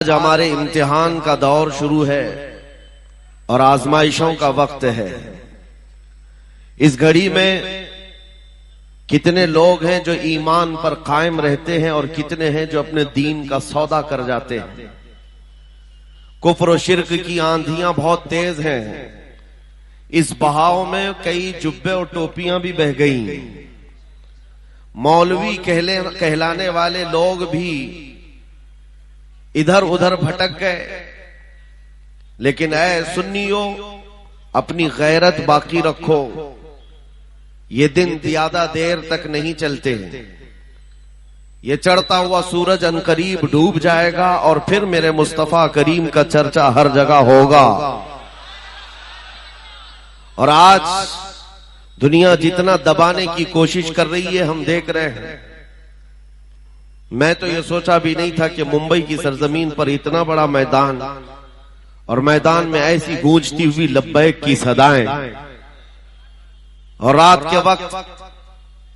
آج ہمارے امتحان کا دور شروع ہے اور آزمائشوں کا وقت ہے۔ اس گھڑی میں کتنے لوگ ہیں جو ایمان پر قائم رہتے ہیں اور کتنے ہیں جو اپنے دین کا سودا کر جاتے ہیں۔ کفر و شرک کی آندھیاں بہت تیز ہیں۔ اس بہاؤ میں کئی جبے اور ٹوپیاں بھی بہہ گئیں۔ مولوی کہلانے والے لوگ بھی ادھر ادھر بھٹک گئے، لیکن اے سنیو اپنی غیرت باقی رکھو، یہ دن زیادہ دیر تک نہیں چلتے۔ یہ چڑھتا ہوا سورج عنقریب ڈوب جائے گا اور پھر میرے مصطفیٰ کریم کا چرچا ہر جگہ ہوگا۔ اور آج دنیا جتنا دبانے کی کوشش کر رہی ہے ہم دیکھ رہے ہیں۔ میں تو یہ سوچا بھی نہیں تھا کہ ممبئی کی سرزمین پر اتنا بڑا میدان اور میدان میں ایسی گونجتی ہوئی لبیک کی صدائیں، اور رات کے وقت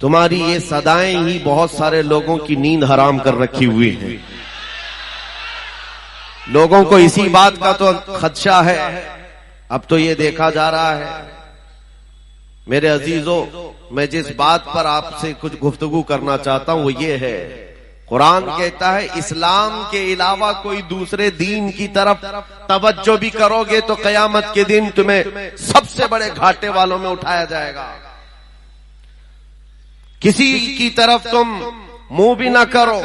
تمہاری یہ صدائیں ہی بہت سارے لوگوں کی نیند حرام کر رکھی ہوئی ہیں۔ لوگوں کو اسی بات کا تو خدشہ ہے۔ اب تو یہ دیکھا جا رہا ہے میرے عزیزوں، میں جس بات پر آپ سے کچھ گفتگو کرنا چاہتا ہوں وہ یہ ہے، قرآن کہتا ہے اسلام کے علاوہ کوئی دوسرے دین کی طرف توجہ بھی کرو گے تو قیامت کے دن تمہیں سب سے بڑے گھاٹے والوں میں اٹھایا جائے گا۔ کسی کی طرف تم منہ بھی نہ کرو۔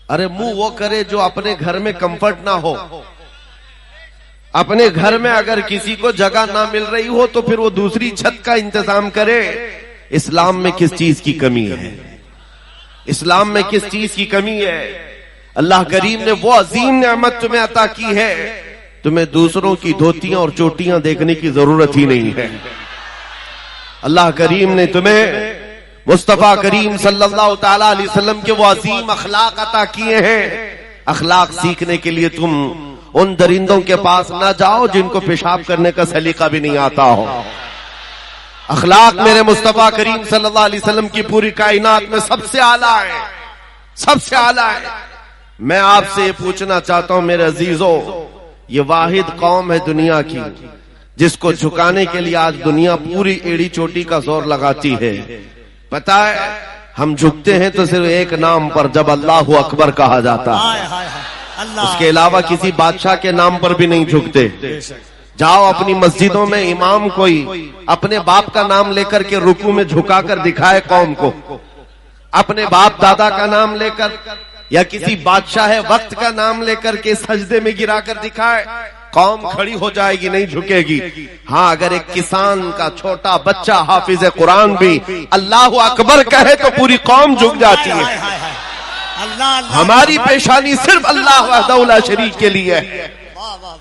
ارے منہ وہ کرے جو اپنے گھر میں کمفرٹ نہ ہو۔ اپنے گھر میں اگر کسی کو جگہ نہ مل رہی ہو تو پھر وہ دوسری چھت کا انتظام کرے۔ اسلام میں کس چیز کی کمی ہے؟ اسلام میں کس چیز کی کمی ہے؟ اللہ کریم نے وہ عظیم نعمت تمہیں عطا کی ہے، تمہیں دوسروں کی دھوتیاں اور چوٹیاں دیکھنے کی ضرورت ہی نہیں ہے۔ اللہ کریم نے تمہیں مصطفیٰ کریم صلی اللہ تعالی علیہ وسلم کے وہ عظیم اخلاق عطا کیے ہیں۔ اخلاق سیکھنے کے لیے تم ان درندوں کے پاس نہ جاؤ جن کو پیشاب کرنے کا سلیقہ بھی نہیں آتا ہو۔ اخلاق میرے مصطفیٰ کریم صلی اللہ علیہ وسلم کی پوری کائنات میں سب سے اعلیٰ ہے، سب سے اعلیٰ ہے۔ میں آپ سے یہ پوچھنا چاہتا ہوں میرے عزیزوں، یہ واحد قوم ہے دنیا کی جس کو جھکانے کے لیے آج دنیا پوری ایڑی چوٹی کا زور لگاتی ہے۔ پتہ ہے ہم جھکتے ہیں تو صرف ایک نام پر، جب اللہ اکبر کہا جاتا ہے، اس کے علاوہ کسی بادشاہ کے نام پر بھی نہیں جھکتے۔ جاؤ اپنی مسجدوں میں امام کوئی اپنے باپ کا نام لے کر کے رکوع میں جھکا کر دکھائے قوم کو، اپنے باپ دادا کا نام لے کر یا کسی بادشاہ وقت کا نام لے کر کے سجدے میں گرا کر دکھائے، قوم کھڑی ہو جائے گی، نہیں جھکے گی۔ ہاں اگر ایک کسان کا چھوٹا بچہ حافظ قرآن بھی اللہ اکبر کہے تو پوری قوم جھک جاتی ہے۔ ہماری پیشانی صرف اللہ وحدہ لا شریک کے لیے ہے،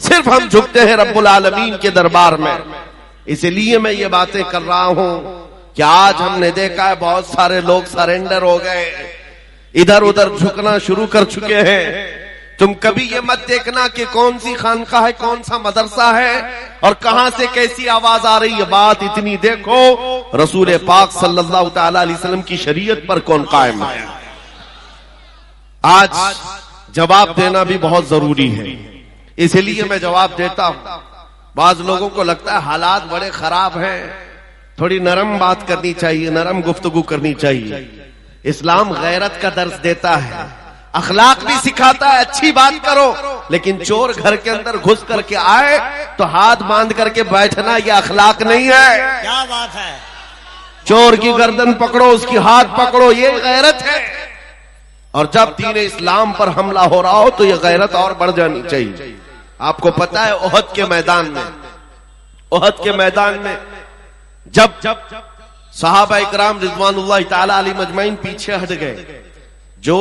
صرف ہم جھکتے ہیں رب العالمین کے دربار میں۔ اس لیے میں یہ باتیں کر رہا ہوں کہ آج ہم نے دیکھا ہے بہت سارے لوگ سرنڈر ہو گئے، ادھر ادھر جھکنا شروع کر چکے ہیں۔ تم کبھی یہ مت دیکھنا کہ کون سی خانقاہ ہے، کون سا مدرسہ ہے اور کہاں سے کیسی آواز آ رہی ہے۔ بات اتنی دیکھو رسول پاک صلی اللہ تعالی علیہ وسلم کی شریعت پر کون قائم ہے۔ آج جواب دینا بھی بہت ضروری ہے، اس لیے میں جواب دیتا ہوں۔ بعض لوگوں کو لگتا ہے حالات بڑے خراب ہیں، تھوڑی نرم بات کرنی چاہیے، نرم گفتگو کرنی چاہیے۔ اسلام غیرت کا درس دیتا ہے، اخلاق بھی سکھاتا ہے، اچھی بات کرو، لیکن چور گھر کے اندر گھس کر کے آئے تو ہاتھ باندھ کر کے بیٹھنا یہ اخلاق نہیں ہے۔ کیا بات ہے؟ چور کی گردن پکڑو، اس کی ہاتھ پکڑو، یہ غیرت ہے۔ اور جب دین اسلام پر حملہ ہو رہا ہو تو یہ غیرت اور بڑھ جانی چاہیے۔ آپ کو پتا ہے احد کے میدان میں جب صحابہ اکرام رضوان اللہ تعالی علیہ مجمعین پیچھے ہٹ گئے، جو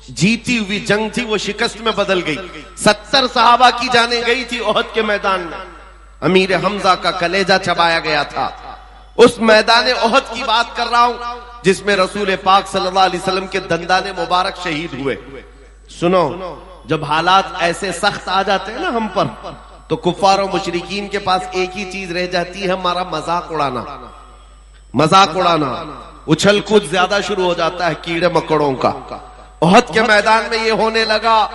جیتی ہوئی جنگ تھی وہ شکست میں بدل گئی۔ 70 صحابہ کی جانیں گئی تھی احد کے میدان میں، امیر حمزہ کا کلیجہ چبایا گیا تھا۔ اس میدان احد کی بات کر رہا ہوں جس میں رسول پاک صلی اللہ علیہ وسلم کے دندان مبارک شہید ہوئے۔ سنو، جب حالات ایسے سخت آ جاتے ہیں نا ہم پر، تو کفار و مشرکین کے پاس ایک ہی چیز رہ جاتی ہے، ہمارا مذاق اڑانا۔ مذاق اڑانا، اچھل کود زیادہ شروع ہو جاتا ہے کیڑے مکڑوں کا۔ احد کے میدان میں یہ ہونے لگا،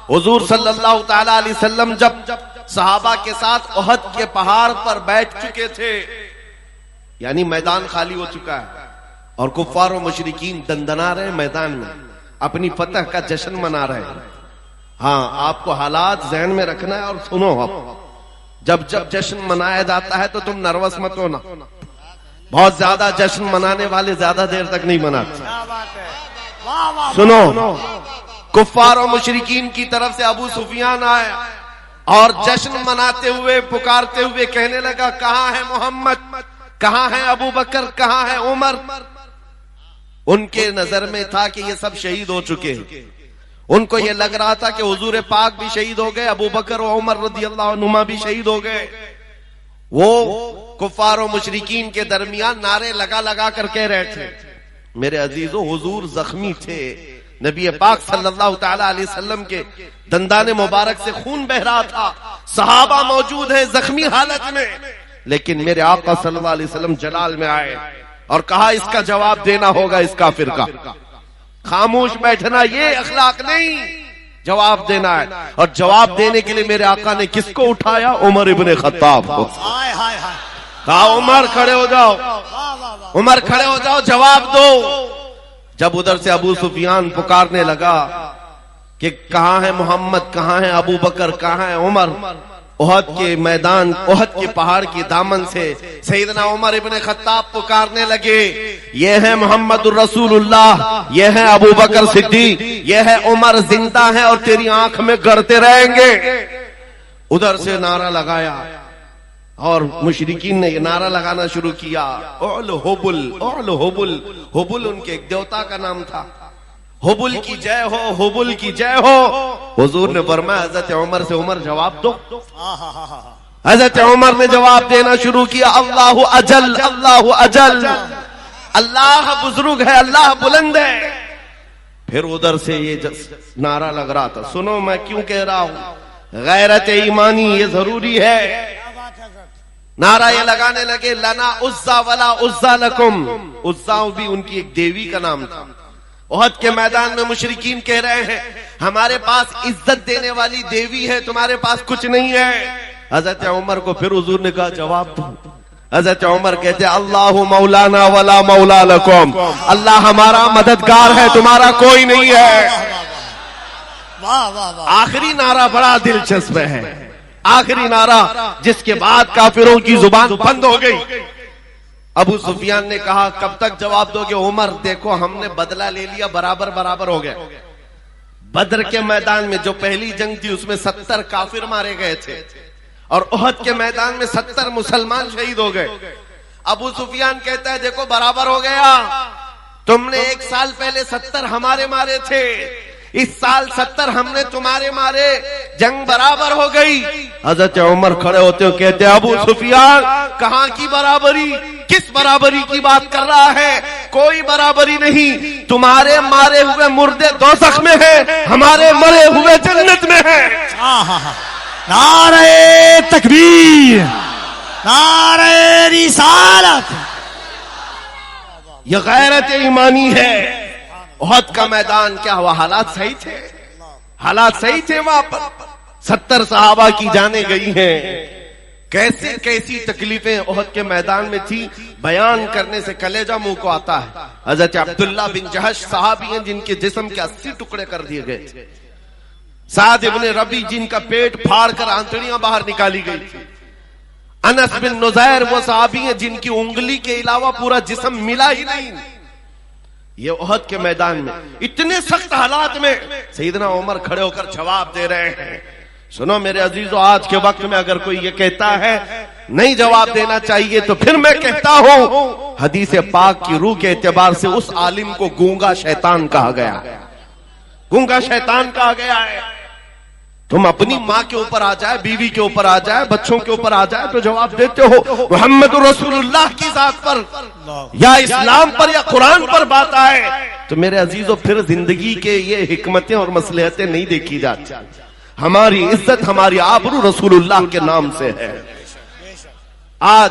حضور صلی اللہ تعالی علیہ وسلم جب صحابہ کے ساتھ احد کے پہاڑ پر بیٹھ چکے تھے، یعنی میدان خالی ہو چکا ہے اور کفار و مشرکین دندنا رہے میدان میں، اپنی فتح کا جشن منا رہے ہیں۔ ہاں، آپ کو حالات ذہن میں رکھنا ہے اور سنو، جب جشن منایا جاتا ہے تو تم نروس مت ہونا۔ بہت زیادہ جشن منانے والے زیادہ دیر تک نہیں مناتے۔ سنو، کفار و مشرکین کی طرف سے ابو سفیان آیا اور جشن مناتے ہوئے پکارتے ہوئے کہنے لگا، کہاں ہے محمد، کہاں ہے ابو بکر، کہاں ہے عمر؟ ان کے نظر میں تھا کہ یہ سب شہید ہو چکے ہیں، ان کو یہ لگ رہا تھا کہ حضور پاک بھی شہید ہو گئے، ابو بکر و عمر رضی اللہ عنہما بھی شہید ہو گئے۔ وہ کفار و مشرکین کے درمیان نعرے لگا لگا کر کہہ رہے تھے، میرے عزیزو، حضور زخمی تھے، نبی پاک صلی اللہ تعالی علیہ وسلم کے دندان مبارک سے خون بہ رہا تھا، صحابہ موجود ہیں زخمی حالت میں، لیکن میرے آقا صلی اللہ علیہ وسلم جلال میں آئے اور کہا اس کا جواب دینا ہوگا اس کافر کا۔ خاموش بیٹھنا یہ اخلاق نہیں، جواب دینا ہے، اور جواب دینے کے لیے میرے آقا نے کس کو اٹھایا؟ عمر ابن خطاب کو۔ کہا عمر کھڑے ہو جاؤ، عمر کھڑے ہو جاؤ، جواب دو۔ جب ادھر سے ابو سفیان پکارنے لگا کہ کہاں ہے محمد، کہاں ہے ابو بکر، کہاں ہے عمر، احد کے میدان، احد کے پہاڑ کی دامن سے سیدنا عمر ابن خطاب پکارنے لگے، یہ ہے محمد الرسول اللہ، یہ ہے ابو بکر صدیق، یہ ہے عمر، زندہ ہیں اور تیری آنکھ میں گڑتے رہیں گے۔ ادھر سے نعرہ لگایا اور مشرکین نے یہ نعرہ لگانا شروع کیا، اعل حبل، اعل حبل۔ حبل ان کے ایک دیوتا کا نام تھا، حبل کی جے ہو، حبل کی جے ہو۔ حضور نے فرمایا حضرت عمر سے، عمر جواب دو۔ حضرت عمر نے جواب دینا شروع کیا، اللہ اجل، اللہ اجل، اللہ بزرگ ہے، اللہ بلند ہے۔ پھر ادھر سے یہ نعرہ لگ رہا تھا، سنو میں کیوں کہہ رہا ہوں، غیرت ایمانی یہ ضروری ہے۔ نعرہ یہ لگانے لگے، لنا عزا ولا عزا لکم۔ عزا بھی ان کی ایک دیوی کا نام تھا۔ احد کے میدان میں مشرکین کہہ رہے ہیں، ہمارے پاس عزت دینے والی دیوی ہے، تمہارے پاس کچھ نہیں ہے۔ حضرت عمر کو پھر حضور نے کہا جواب دو۔ حضرت عمر کہتے اللہ مولانا ولا مولا لکم، اللہ ہمارا مددگار ہے، تمہارا کوئی نہیں ہے۔ آخری نعرہ بڑا دلچسپ ہے، آخری نعرہ جس کے بعد کافروں کی زبان بند ہو گئی۔ ابو سفیان نے کہا کب تک جواب دو گے؟ عمر دیکھو ہم نے بدلہ لے لیا، برابر برابر ہو گیا۔ بدر کے میدان میں جو پہلی جنگ تھی اس میں 70 کافر مارے گئے تھے اور احد کے میدان میں 70 مسلمان شہید ہو گئے۔ ابو سفیان کہتا ہے دیکھو برابر ہو گیا، تم نے ایک سال پہلے 70 ہمارے مارے تھے، اس سال 70 ہم نے تمہارے مارے، جنگ برابر ہو گئی۔ حضرت عمر کھڑے ہوتے ہو کہتے ہیں ابو سفیان کہاں کی برابری، کس برابری کی بات کر رہا ہے؟ کوئی برابری نہیں، تمہارے مارے ہوئے مردے دوزخ میں ہیں، ہمارے مرے ہوئے جنت میں ہیں۔ نعرہ تکبیر، نعرہ رسالت۔ یہ غیرت ایمانی ہے۔ احد کا میدان کیا ہوا؟ حالات صحیح تھے، حالات صحیح تھے وہاں پر، 70 صحابہ کی جانیں گئی ہیں۔ کیسی تکلیفیں احد کے میدان میں تھی، بیان کرنے سے کلیجہ منہ کو آتا ہے۔ حضرت عبداللہ بن جہش صحابی ہیں جن کے جسم کے 80 ٹکڑے کر دیے گئے تھے، سعد ابن ربی جن کا پیٹ پھاڑ کر آنتڑیاں باہر نکالی گئی تھی، انس بن نزیر وہ صحابی ہیں جن کی انگلی کے علاوہ پورا جسم ملا ہی نہیں۔ یہ احد کے میدان میں اتنے سخت حالات میں سیدنا عمر کھڑے ہو کر جواب دے رہے ہیں۔ سنو میرے عزیزو، آج کے وقت میں اگر کوئی یہ کہتا ہے نہیں جواب دینا چاہیے تو پھر میں کہتا ہوں حدیث پاک کی روح کے اعتبار سے اس عالم کو گونگا شیطان کہا گیا، گونگا شیطان کہا گیا ہے۔ تم اپنی ماں کے اوپر آ جائے، بیوی کے اوپر آ جائے، بچوں کے اوپر آ جائے تو جواب دیتے ہو، محمد رسول اللہ کی ذات پر یا اسلام پر یا قرآن پر بات آئے تو میرے عزیزو پھر زندگی کے یہ حکمتیں اور مصلحتیں نہیں دیکھی جاتی۔ ہماری عزت، ہماری آبرو رسول اللہ کے نام سے ہے۔ آج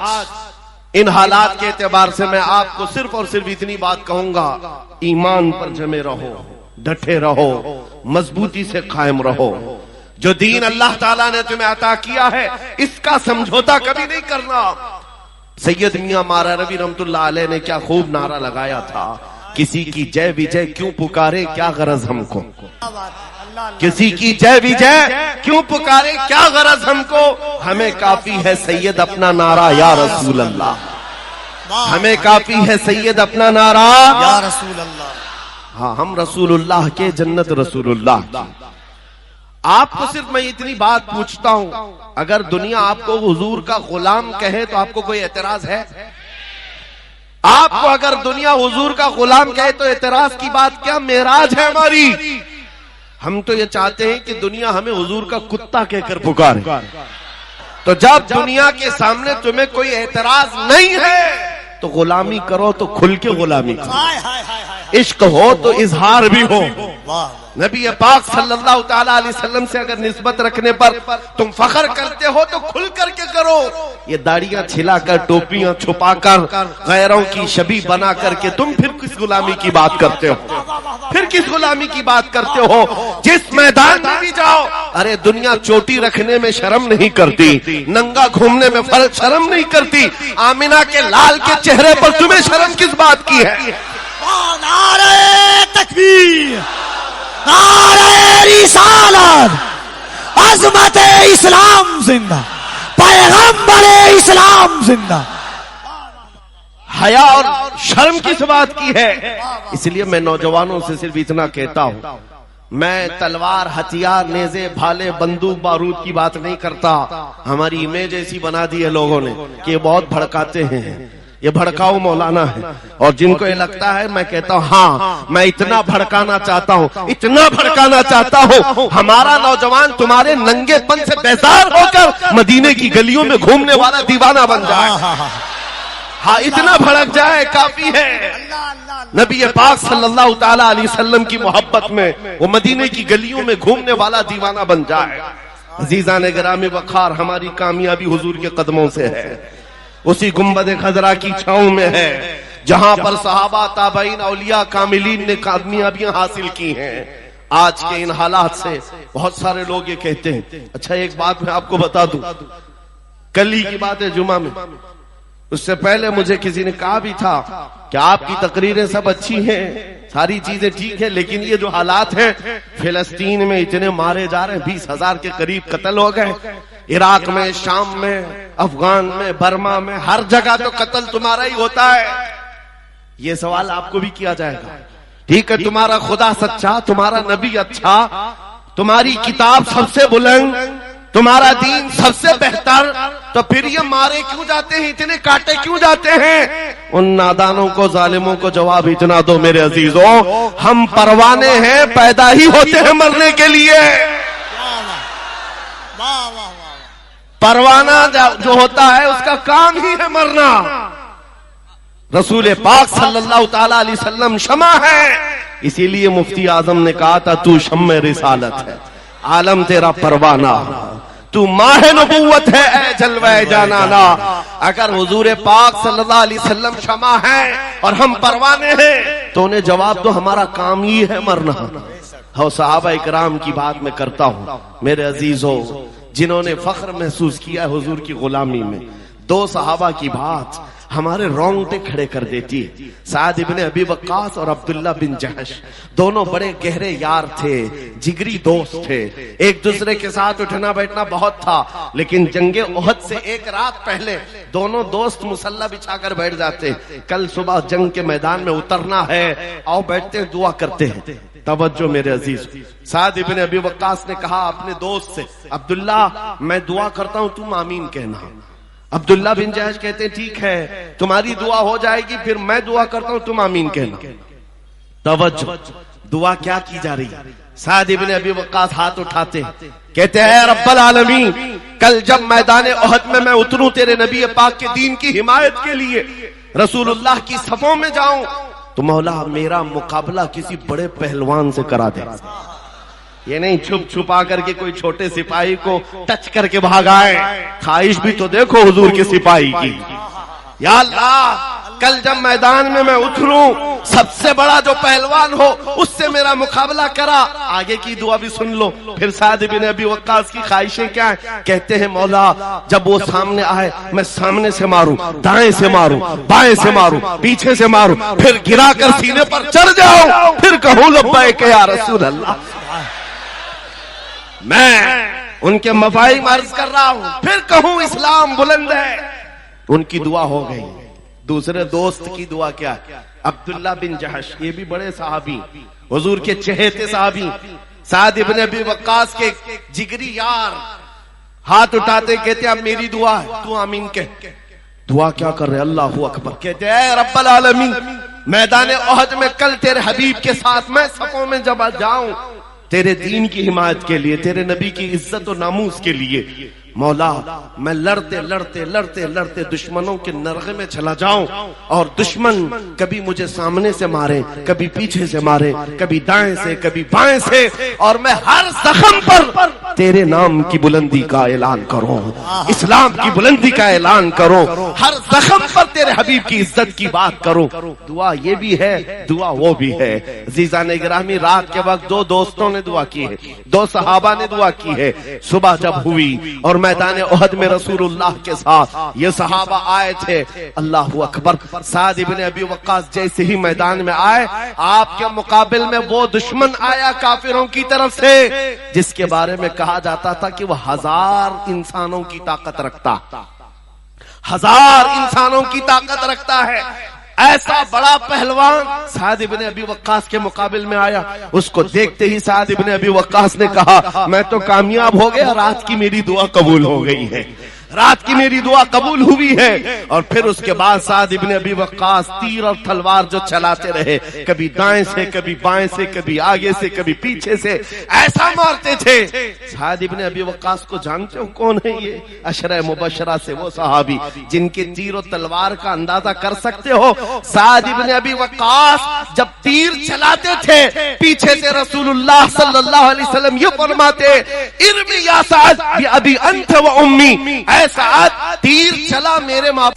ان حالات کے اعتبار سے میں آپ کو صرف اور صرف اتنی بات کہوں گا، ایمان پر جمے رہو، ڈٹے رہو, مضبوطی سے قائم رہو. جو دین اللہ تعالیٰ نے تمہیں عطا کیا ہے اس کا سمجھوتا کبھی نہیں کرنا. سید میاں مارا روی رحمت اللہ علیہ نے کیا خوب نعرہ لگایا تھا, کسی کی جے وجے کیوں پکارے کیا غرض ہم کو, کسی کی جے وجے کیوں پکارے کیا غرض ہم کو, ہمیں کافی ہے سید اپنا نعرہ یا رسول اللہ, ہمیں کافی ہے سید اپنا نعرہ یا رسول اللہ. ہاں ہم رسول اللہ کے, جنت رسول اللہ کی. آپ کو صرف میں اتنی بات پوچھتا ہوں, اگر دنیا آپ کو حضور کا غلام کہے تو آپ کو کوئی اعتراض ہے؟ آپ کو اگر دنیا حضور کا غلام کہے تو اعتراض کی بات کیا؟ معراج ہے ہماری. ہم تو یہ چاہتے ہیں کہ دنیا ہمیں حضور کا کتا کہہ کر پکارے. تو جب دنیا کے سامنے تمہیں کوئی اعتراض نہیں ہے تو غلامی کرو تو کھل کے غلامی کرو. عشق ہو تو اظہار بھی ہو. نبی پاک صلی اللہ تعالی علیہ وسلم سے اگر نسبت رکھنے پر تم فخر کرتے ہو تو کھل کر کے کرو. یہ داڑیاں چھلا کر, ٹوپیاں چھپا کر, غیروں کی شبیہ بنا کر کے تم پھر کس غلامی کی بات کرتے ہو؟ پھر کس غلامی کی بات کرتے ہو؟ جس میدان میں بھی جاؤ, ارے دنیا چوٹی رکھنے میں شرم نہیں کرتی, ننگا گھومنے میں شرم نہیں کرتی, آمینہ کے لال کے چہرے پر تمہیں شرم کس بات کی ہے؟ نعرہ تکبیر, نعرہ رسالت, عظمت اسلام زندہ, پیغمبر اسلام زندہ. حیا اور شرم کس بات کی ہے؟ اس لیے میں نوجوانوں سے صرف اتنا کہتا ہوں, میں تلوار, ہتھیار, نیزے, بھالے, بندوق, بارود کی بات نہیں کرتا. ہماری امیج ایسی بنا دی ہے لوگوں نے کہ یہ بہت بھڑکاتے ہیں, یہ بھڑکاؤ مولانا ہے. اور جن کو یہ لگتا ہے, میں کہتا ہوں ہاں میں اتنا بھڑکانا چاہتا ہوں, اتنا بھڑکانا چاہتا ہوں, ہمارا نوجوان تمہارے ننگے پن سے بیزار ہو کر مدینے کی گلیوں میں گھومنے والا دیوانہ بن جائے. ہاں اتنا بھڑک جائے کافی ہے. نبی پاک صلی اللہ تعالی علیہ وسلم کی محبت میں وہ مدینے کی گلیوں میں گھومنے والا دیوانہ بن جائے. عزیزان گرامی وقار, ہماری کامیابی حضور کے قدموں سے ہے, اسی گنبد خضرا کی چھاؤں میں ہے جہاں پر صحابہ, تابعین, اولیاء, کاملین نے کامیابیاں حاصل کی ہیں. آج کے ان حالات سے بہت سارے لوگ یہ کہتے ہیں. اچھا ایک بات میں آپ کو بتا دوں, کل ہی کی بات ہے جمعہ میں, اس سے پہلے مجھے کسی نے کہا بھی تھا کہ آپ کی تقریریں سب اچھی ہیں, ساری چیزیں ٹھیک ہیں, لیکن یہ جو حالات ہیں فلسطین میں اتنے مارے جا رہے ہیں, 20,000 کے قریب قتل ہو گئے, عراق میں, شام میں, افغان میں, برما میں, ہر جگہ تو قتل تمہارا ہی ہوتا ہے. یہ سوال آپ کو بھی کیا جائے گا. ٹھیک ہے, تمہارا خدا سچا, تمہارا نبی اچھا, تمہاری کتاب سب سے بلند, تمہارا دین سب سے بہتر, تو پھر یہ مارے کیوں جاتے ہیں, اتنے کاٹے کیوں جاتے ہیں؟ ان نادانوں کو, ظالموں کو جواب اتنا دو میرے عزیزوں, ہم پروانے ہیں, پیدا ہی ہوتے ہیں مرنے کے لیے. پروانہ جو ہوتا ہے اس کا کام ہی ہے مرنا. رسول پاک صلی اللہ تعالی علیہ وسلم شمع ہے, اسی لیے مفتی اعظم نے کہا تھا تو شمع رسالت ہے, عالم تیرا پروانہ, تو ماہ نبوت ہے اے جلوہ جانانا. اگر حضور پاک صلی اللہ علیہ وسلم شمع ہے اور ہم پروانے ہیں تو انہیں جواب دو, ہمارا کام ہی ہے مرنا. اور صحابہ اکرام کی بات میں کرتا ہوں میرے عزیزوں, جنہوں نے فخر محسوس کیا ہے حضور کی غلامی میں. 2 صحابہ کی بات ہمارے رونگٹے کھڑے کر دیتی ہے. سعد ابن ابی وقاص اور عبداللہ بن جحش, دونوں بڑے گہرے یار تھے, جگری دوست تھے, ایک دوسرے کے ساتھ اٹھنا بیٹھنا بہت تھا. لیکن جنگ احد سے ایک رات پہلے دونوں دوست مسلح بچھا کر بیٹھ جاتے, کل صبح جنگ کے میدان میں اترنا ہے, آؤ بیٹھتے دعا کرتے ہیں. توجہ میرے عزیز, سعد ابن ابی وقاص نے کہا اپنے دوست سے, عبداللہ میں دعا کرتا ہوں تم آمین کہنا. عبداللہ بن جحش کہتے ہیں ٹھیک ہے, تمہاری دعا ہو جائے گی, پھر میں دعا کرتا ہوں تم آمین کہنا. توجہ, دعا کیا کی جا رہی ہے؟ سعد ابن ابی وقاص ہاتھ اٹھاتے کہتے ہیں رب العالمین, کل جب میدان احد میں اتروں تیرے نبی پاک کے دین کی حمایت کے لیے, رسول اللہ کی صفوں میں جاؤں, تو مولا میرا مقابلہ کسی بڑے پہلوان سے کرا دے. یہ نہیں چھپ چھپا کر کے کوئی چھوٹے سپاہی کو ٹچ کر کے بھاگ آئے, خواہش بھی تو دیکھو حضور کے سپاہی کی. یا اللہ کل جب میدان میں اتروں سب سے بڑا جو پہلوان ہو اس سے میرا مقابلہ کرا. آگے کی دعا بھی سن لو. پھر سعد بن ابی وقاص کی خواہشیں کیا ہیں؟ کہتے ہیں مولا جب وہ سامنے آئے میں سامنے سے ماروں، دائیں سے ماروں، بائیں سے ماروں، پیچھے سے ماروں، پھر گرا کر سینے پر چڑھ جاؤں، پھر کہوں لبیک یا رسول اللہ. میں ان کے مفاہیم عرض کر رہا ہوں، پھر کہوں اسلام بلند ہے. ان کی دعا ہو گئی. دوسرے دوست کی دعا کیا؟ عبداللہ بن جہش، یہ بھی بڑے صحابی، حضور کے چہیتے صحابی، سعد ابن ابی وقاص کے جگری یار، ہاتھ اٹھاتے کہتے اب میری دعا ہے تو آمین کہہ. دعا کیا کر رہے؟ اللہ اکبر. کہتے اے رب العالمین میدان احد میں کل تیرے حبیب کے ساتھ میں صفوں میں جب جاؤں تیرے دین کی حمایت کے لیے، تیرے نبی کی عزت و ناموس کے لیے، مولا میں لڑتے لڑتے لڑتے لڑتے دشمنوں کے نرغے میں چلا جاؤں اور دشمن کبھی مجھے سامنے سے مارے، کبھی پیچھے سے مارے، کبھی دائیں سے کبھی بائیں سے، اور میں ہر زخم پر تیرے نام کی بلندی کا اعلان کروں، اسلام کی بلندی کا اعلان کروں، ہر زخم پر تیرے حبیب کی عزت کی بات کروں. دعا یہ بھی ہے، دعا وہ بھی ہے. عزیزان گرامی، رات کے وقت دو دوستوں نے دعا کی ہے، دو صحابہ نے دعا کی ہے. صبح جب ہوئی اور میدان احد میں رسول اللہ کے ساتھ یہ صحابہ آئے تھے، اللہ اکبر، سعد ابن ابی وقاص جیسے ہی میدان میں آئے آپ کے مقابل میں وہ دشمن آیا کافروں کی طرف سے جس کے بارے میں کہا جاتا تھا کہ وہ 1000 انسانوں کی طاقت رکھتا، 1000 انسانوں کی طاقت رکھتا ہے. ایسا بڑا پہلوان سعد ابن ابی وقاص کے مقابل میں آیا. اس کو دیکھتے ہی سعد ابن ابی وقاص نے کہا میں تو کامیاب ہو گیا، رات کی میری دعا قبول ہو گئی ہے، رات کی میری دعا قبول ہوئی ہے. اور پھر اس کے بعد سعد ابن ابی وقاص تیر اور تلوار جو چلاتے رہے، کبھی دائیں سے کبھی بائیں سے، کبھی آگے سے کبھی پیچھے سے، ایسا مارتے تھے. سعد ابن ابی وقاص کو جانتے ہو کون ہے؟ یہ عشرہ مبشرہ سے وہ صحابی جن کے تیر و تلوار کا اندازہ کر سکتے ہو. سعد ابن ابی وقاص جب تیر چلاتے تھے پیچھے سے رسول اللہ صلی اللہ علیہ وسلم یہ فرماتے ارمی یا سعد ابی انت و امی، اے سعد تیر چلا میرے ماں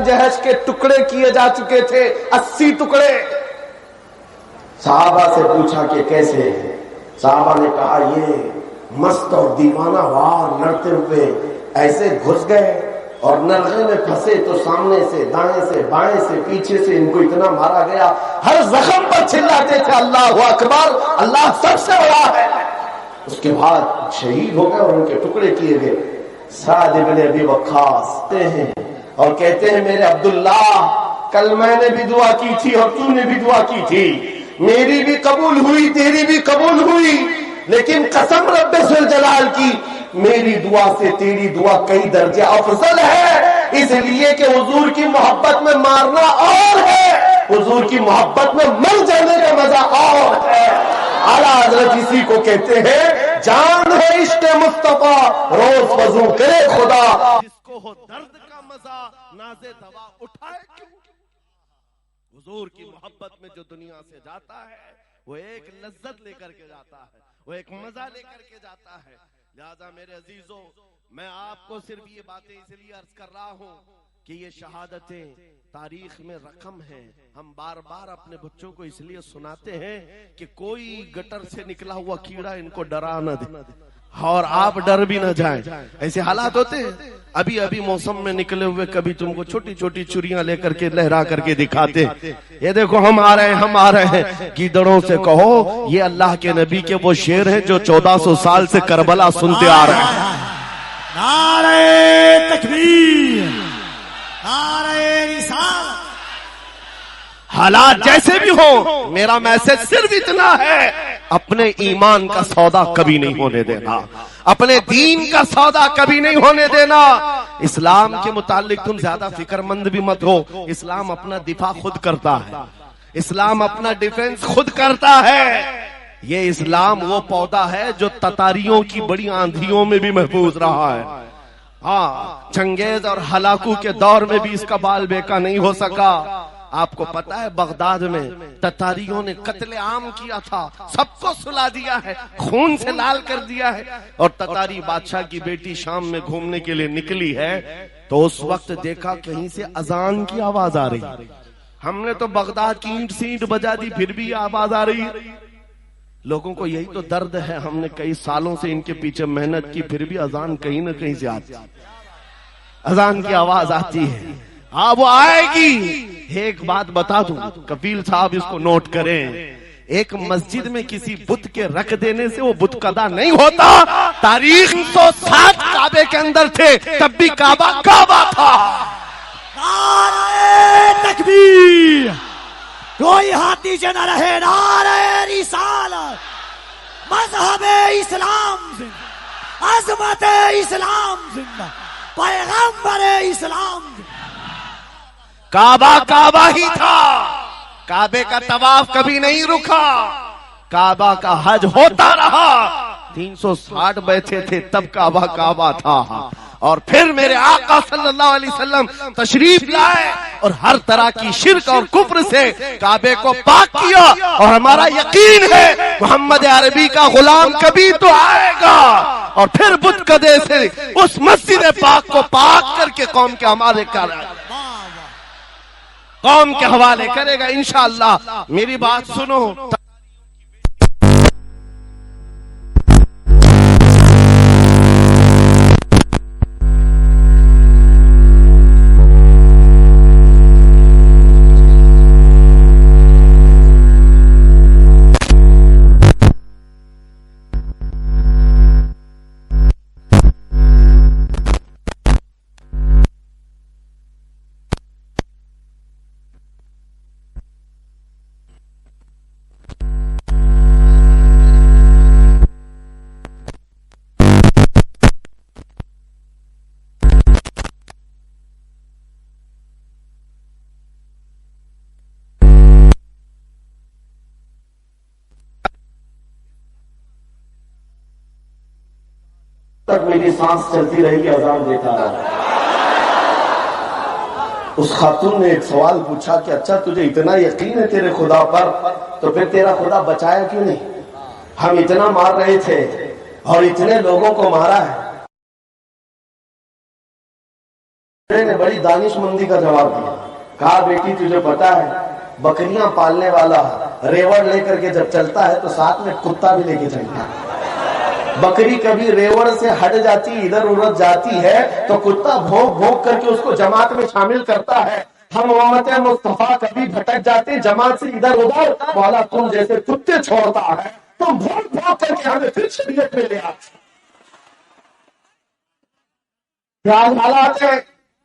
جہش کے ٹکڑے کیے جا چکے تھے، 80 ٹکڑے. صحابہ سے پوچھا کہ کیسے؟ صحابہ نے کہا یہ مست اور دیوانہ وار لڑتے ہوئے ایسے گھس گئے اور نرغے میں پھنسے تو سامنے سے دائیں سے بائیں سے پیچھے سے ان کو اتنا مارا گیا، ہر زخم پر چلاتے تھے اللہ اکبر، اللہ سب سے بڑا ہے. اس کے بعد شہید ہو گئے اور ان کے ٹکڑے کیے گئے. سعد ابن ابی وقاص ہیں اور کہتے ہیں میرے عبداللہ کل میں نے بھی دعا کی تھی اور تو نے بھی دعا کی تھی، میری بھی قبول ہوئی تیری بھی قبول ہوئی، لیکن قسم رب ذوالجلال کی میری دعا سے تیری دعا کئی درجے افضل ہے، اس لیے کہ حضور کی محبت میں مارنا اور ہے، حضور کی محبت میں مر جانے کا مزہ اور ہے. اعلیٰ حضرت اسی کو کہتے ہیں جان ہے عشق مصطفیٰ روز وضو کرے خدا، جس کو ہو درد کا مزہ ناز دوا اٹھائے کیوں. حضور کی محبت میں جو دنیا سے جاتا ہے وہ ایک لذت لے کر کے جاتا ہے، وہ ایک مزہ لے کر کے جاتا ہے. لہذا میرے عزیزوں میں آپ کو صرف یہ باتیں اس لیے عرض کر رہا ہوں کہ یہ شہادتیں تاریخ میں رقم ہے. ہم بار بار اپنے بچوں کو اس لیے سناتے ہیں کہ کوئی گٹر سے نکلا ہوا کیڑا ان کو ڈرا نہ دے اور آپ ڈر بھی نہ جائیں. ایسے حالات ہوتے ہیں. ابھی ابھی موسم میں نکلے ہوئے کبھی تم کو چھوٹی چھوٹی چڑیاں لے کر کے لہرا کر کے دکھاتے, یہ دیکھو ہم آ رہے ہیں ہم آ رہے ہیں. گیدڑوں سے کہو یہ اللہ کے نبی کے وہ شیر ہیں جو 1400 سال سے کربلا سنتے آ رہے ہیں. نعرہ تکبیر, نعرہ رسالت. حالات جیسے بھی ہوں میرا میسج صرف اتنا ہے, اپنے ایمان کا سودا کبھی نہیں ہونے دینا, اپنے دین کا سودا کبھی نہیں ہونے دینا. اسلام کے متعلق تم زیادہ فکر مند بھی مت ہو. اسلام اپنا دفاع خود کرتا ہے, اسلام اپنا ڈیفنس خود کرتا ہے. یہ اسلام وہ پودا ہے جو تتاریوں کی بڑی آندھیوں میں بھی محفوظ رہا ہے. ہاں, چنگیز اور ہلاکو کے دور میں بھی اس کا بال بیکا نہیں ہو سکا. آپ کو پتا ہے بغداد میں تتاریوں نے قتل عام کیا تھا, سب کو سلا دیا ہے, خون سے لال کر دیا ہے. اور تتاری بادشاہ کی بیٹی شام میں گھومنے کے لیے نکلی ہے تو اس وقت دیکھا کہیں سے اذان کی آواز آ رہی. ہم نے تو بغداد کی اینٹ سینٹ بجا دی پھر بھی آواز آ رہی ہے. لوگوں کو یہی تو درد ہے, ہم نے کئی سالوں سے ان کے پیچھے محنت کی پھر بھی اذان کہیں نہ کہیں سے آتی, اذان کی آواز آتی ہے. ہاں وہ آئے گی. ایک بات بتا دوں, کفیل صاحب اس کو نوٹ کریں, ایک مسجد میں کسی بت کے رکھ دینے سے وہ بت قدا نہیں ہوتا. تاریخ 107 کعبے کے اندر تھے تب بھی کعبہ کعبہ تھا. نعرہ تکبیر, کوئی ہاتھ نیچے نہ رہے. نعرہ رسالت, مذہب اسلام زندہ, عظمت اسلام زندہ, پیغمبر اسلام زندہ. کعبہ کعبہ ہی تھا, کعبے کا طواف کبھی نہیں رکا, کعبہ کا حج ہوتا رہا. 360 بیٹھے تھے تب کعبہ کعبہ تھا. اور پھر میرے آقا صلی اللہ علیہ وسلم تشریف لائے اور ہر طرح کی شرک اور کفر سے کعبے کو پاک کیا. اور ہمارا یقین ہے محمد عربی کا غلام کبھی تو آئے گا اور پھر بت قدے سے اس مسجد پاک کو پاک کر کے قوم کے ہمارے قوم کے حوالے کرے گا انشاءاللہ. میری بات سنو, تک میری سانس چلتی رہی کہ اذان دیتا رہا. اس خاتون نے ایک سوال پوچھا کہ اچھا تجھے اتنا یقین ہے تیرے خدا پر تو پھر تیرا خدا بچایا کیوں نہیں؟ ہم اتنا مار رہے تھے اور اتنے لوگوں کو مارا ہے. نے بڑی دانش مندی کا جواب دیا, کہا بیٹی تجھے پتا ہے بکریاں پالنے والا ریوڑ لے کر کے جب چلتا ہے تو ساتھ میں کتا بھی لے کے چلتا ہے. بکری کبھی ریوڑ سے ہٹ جاتی ادھر ادھر جاتی ہے تو کتا بھونک بھونک کر کے اس کو جماعت میں شامل کرتا ہے. ہم امت مصطفیٰ کبھی بھٹک جاتے جماعت سے ادھر ادھر, مولا تم جیسے کتے چھوڑتا ہے تو بھونک بھونک کر کے ہمیں پھر شریعت میں لے آتے. حالات ہے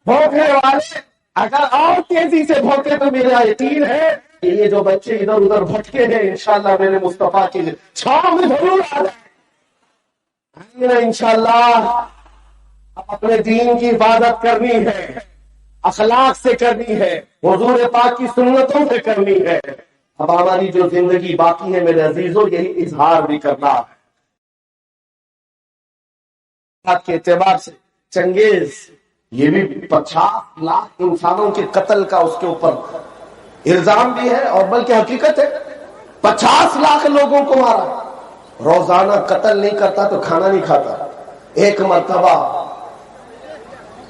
بھونکنے والے اگر اور تیزی سے بھونکے تو میرا یقین ہے کہ یہ جو بچے ادھر ادھر بھٹکے ہیں انشاءاللہ میرے مصطفیٰ کی چھاؤں میں ضرور آ جائیں. انشاءاللہ اپنے دین کی عبادت کرنی ہے, اخلاق سے کرنی ہے, حضور پاک کی سنتوں سے کرنی ہے. اب ہماری جو زندگی باقی ہے میرے عزیزوں یہی اظہار بھی کرنا ہے. کے اعتبار سے چنگیز یہ بھی 50 لاکھ انسانوں کے قتل کا اس کے اوپر الزام بھی ہے اور بلکہ حقیقت ہے. 50 لاکھ لوگوں کو مارا, روزانہ قتل نہیں کرتا تو کھانا نہیں کھاتا. ایک مرتبہ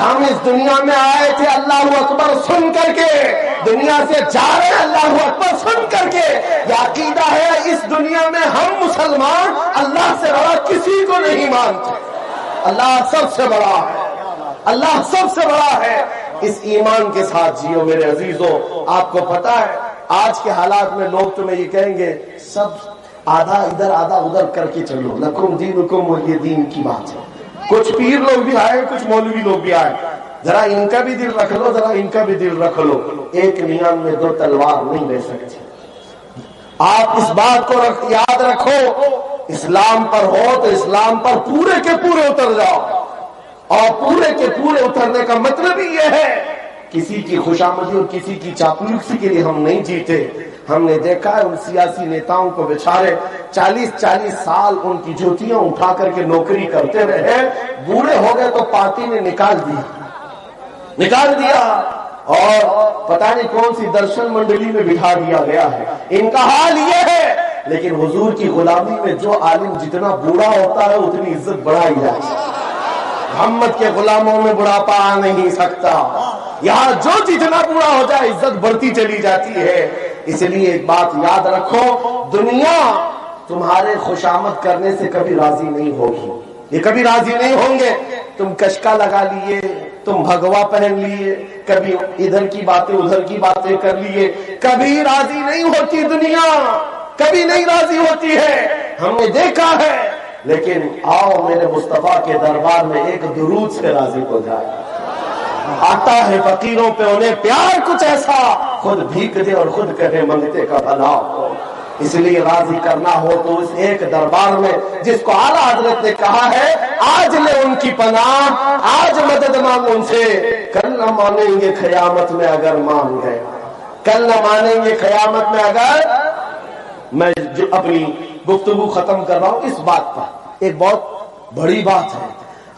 ہم اس دنیا میں آئے تھے اللہ اکبر سن کر کے، دنیا سے جا رہے ہیں اللہ اکبر سن کر کے۔ یہ عقیدہ ہے اس دنیا میں ہم مسلمان اللہ سے بڑا کسی کو نہیں مانتے، اللہ سب سے بڑا ہے، اللہ سب سے بڑا ہے۔ اس ایمان کے ساتھ جیو میرے عزیزوں۔ آپ کو پتا ہے آج کے حالات میں لوگ تمہیں یہ کہیں گے سب آدھا ادھر آدھا ادھر کر کے چلو، لکم دینکم ولی دین کی بات ہے۔ کچھ پیر لوگ بھی آئے، کچھ مولوی لوگ بھی آئے، ذرا ان کا بھی دل رکھ لو، ذرا ان کا بھی دل رکھ لو، ایک نیام میں دو تلوار نہیں لے سکتے۔ آپ اس بات کو یاد رکھو، اسلام پر ہو تو اسلام پر پورے کے پورے اتر جاؤ، اور پورے کے پورے اترنے کا مطلب ہی یہ ہے کسی کی خوشامدی اور کسی کی چاپلوسی کے لیے ہم نہیں جیتے۔ ہم نے دیکھا ہے ان سیاسی نیتاؤں کو بیچارے 40 سال ان کی جوتیاں اٹھا کر کے نوکری کرتے رہے، بوڑھے ہو گئے تو پارٹی نے نکال دیا اور پتہ نہیں کون سی درشن منڈلی میں بٹھا دیا گیا ہے۔ ان کا حال یہ ہے، لیکن حضور کی غلامی میں جو عالم جتنا بوڑھا ہوتا ہے اتنی عزت بڑھائی جاتی ہے۔ محمد کے غلاموں میں بڑھاپا آ نہیں سکتا، یہاں جو جتنا بوڑھا ہو جائے عزت بڑھتی چلی جاتی ہے۔ اس لیے ایک بات یاد رکھو، دنیا تمہارے خوشامد کرنے سے کبھی راضی نہیں ہوگی، یہ کبھی راضی نہیں ہوں گے۔ تم کشکا لگا لیے، تم بھگوا پہن لیے، کبھی ادھر کی باتیں ادھر کی باتیں کر لیے، کبھی راضی نہیں ہوتی دنیا، کبھی نہیں راضی ہوتی ہے، ہم نے دیکھا ہے۔ لیکن آؤ میرے مصطفیٰ کے دربار میں ایک درود سے راضی ہو جائے۔ آتا ہے فقیروں پہ انہیں پیار کچھ ایسا، خود بھیک دے اور خود کہے منگتے کا بھلا ہو۔ اس لیے راضی کرنا ہو تو اس ایک دربار میں جس کو اعلیٰ حضرت نے کہا ہے آج لے ان کی پناہ، آج مدد مانگ ان سے، کل نہ مانیں گے قیامت میں اگر مان گئے، کل نہ مانیں گے قیامت میں اگر۔ میں جو اپنی گفتگو ختم کر رہا ہوں اس بات پر، ایک بہت بڑی بات ہے،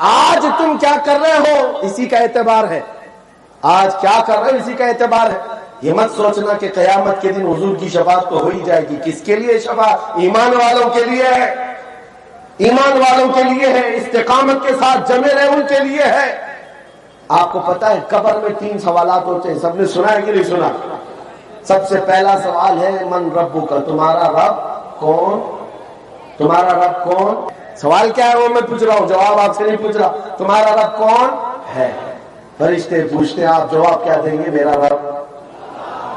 آج تم کیا کر رہے ہو اسی کا اعتبار ہے، آج کیا کر رہے ہو اسی کا اعتبار ہے۔ یہ مت سوچنا کہ قیامت کے دن حضور کی شفاعت تو ہو ہی جائے گی، کس کے لیے شفاعت؟ ایمان والوں کے لیے ہے، ایمان والوں کے لیے ہے، استقامت کے ساتھ جمے رہے ان کے لیے ہے۔ آپ کو پتا ہے قبر میں 3 سوالات ہوتے ہیں، سب نے سنا ہے کہ نہیں سنا؟ سب سے پہلا سوال ہے من ربک، تمہارا رب کون؟ تمہارا رب کون؟ سوال کیا ہے وہ میں پوچھ رہا ہوں، جواب آپ سے نہیں پوچھ رہا۔ تمہارا رب کون ہے؟ فرشتے پوچھتے ہیں، آپ جواب کیا دیں گے؟ میرا رب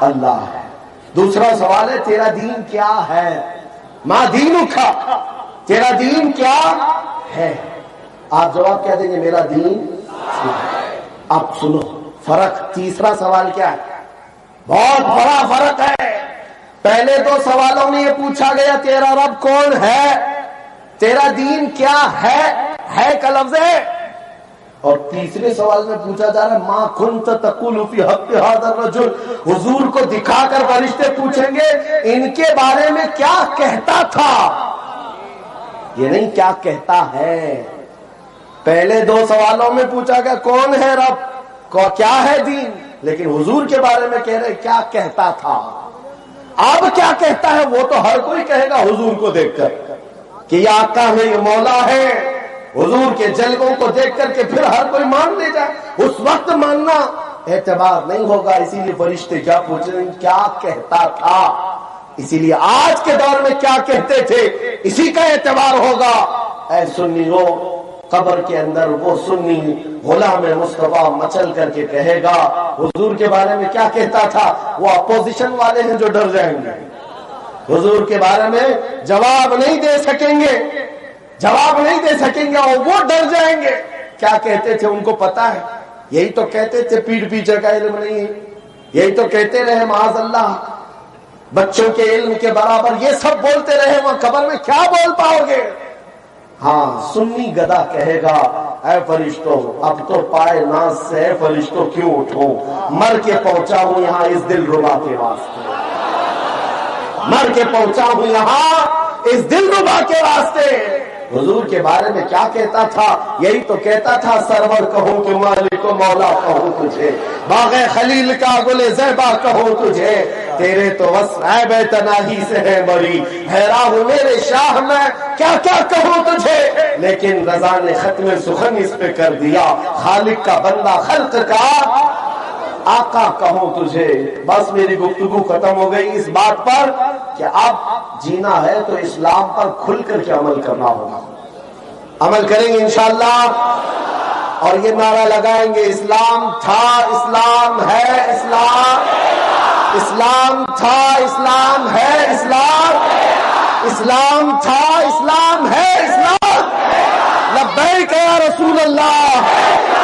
اللہ ہے۔ دوسرا سوال ہے تیرا دین کیا ہے؟ ما دینک، تیرا دین کیا ہے؟ آپ جواب کیا دیں گے؟ میرا دین۔ اب سنو فرق، تیسرا سوال کیا ہے؟ بہت بڑا فرق ہے۔ پہلے 2 سوالوں میں یہ پوچھا گیا تیرا رب کون ہے، تیرا دین کیا ہے کا لفظ ہے، اور تیسرے سوال میں پوچھا جا رہا ہے ما کنت تقول فی حق ھذا الرجل، حضور کو دکھا کر فرشتے پوچھیں گے ان کے بارے میں کیا کہتا تھا، یہ نہیں کیا کہتا ہے۔ پہلے 2 سوالوں میں پوچھا گیا کون ہے رب، کیا ہے دین، لیکن حضور کے بارے میں کہہ رہے کیا کہتا تھا۔ اب کیا کہتا ہے وہ تو ہر کوئی کہے گا حضور کو دیکھ کر کہ یہ آقا ہے، یہ مولا ہے۔ حضور کے جلووں کو دیکھ کر کے پھر ہر کوئی مان لے جائے، اس وقت ماننا اعتبار نہیں ہوگا۔ اسی لیے فرشتے کیا پوچھ رہے ہیں کیا کہتا تھا، اسی لیے آج کے دور میں کیا کہتے تھے اسی کا اعتبار ہوگا۔ اے سنیو، قبر کے اندر وہ سنی غلام مصطفیٰ مچل کر کے کہے گا حضور کے بارے میں کیا کہتا تھا۔ وہ اپوزیشن والے ہیں جو ڈر جائیں گے، حضور کے بارے میں جواب نہیں دے سکیں گے، جواب نہیں دے سکیں گے، اور وہ ڈر جائیں گے۔ کیا کہتے تھے ان کو پتا ہے، یہی تو کہتے تھے پیٹھ پیچھے کا علم نہیں ہے، یہی تو کہتے رہے معاذ اللہ بچوں کے علم کے برابر، یہ سب بولتے رہے، وہاں قبر میں کیا بول پاؤ گے۔ ہاں سنی گدا کہے گا اے فرشتوں اب تو پائے ناز سے اے فرشتوں کیوں اٹھو، مر کے پہنچا ہوں یہاں اس دل ربا کے واسطے، مر کے پہنچا ہوں یہاں اس دل ربا کے واسطے۔ حضور کے بارے میں کیا کہتا تھا، یہی تو کہتا تھا سرور کہوں کہ مالک و مولا کہوں تجھے، باغ خلیل کا گل زیبا کہوں تجھے، تیرے تو وصف ہے بے تناہی سے ہے بری، حیران ہوں میرے شاہ میں کیا کیا کہوں تجھے، لیکن رضا نے ختم سخن اس پہ کر دیا، خالق کا بندہ خلق کا آقا کہوں تجھے۔ بس میری گفتگو ختم ہو گئی اس بات پر کہ اب جینا ہے تو اسلام پر کھل کر کے عمل کرنا ہوگا، عمل کریں گے انشاءاللہ، اور یہ نعرہ لگائیں گے اسلام تھا اسلام ہے اسلام، اسلام تھا اسلام ہے اسلام، اسلام تھا اسلام ہے اسلام، لبیک یا رسول اللہ۔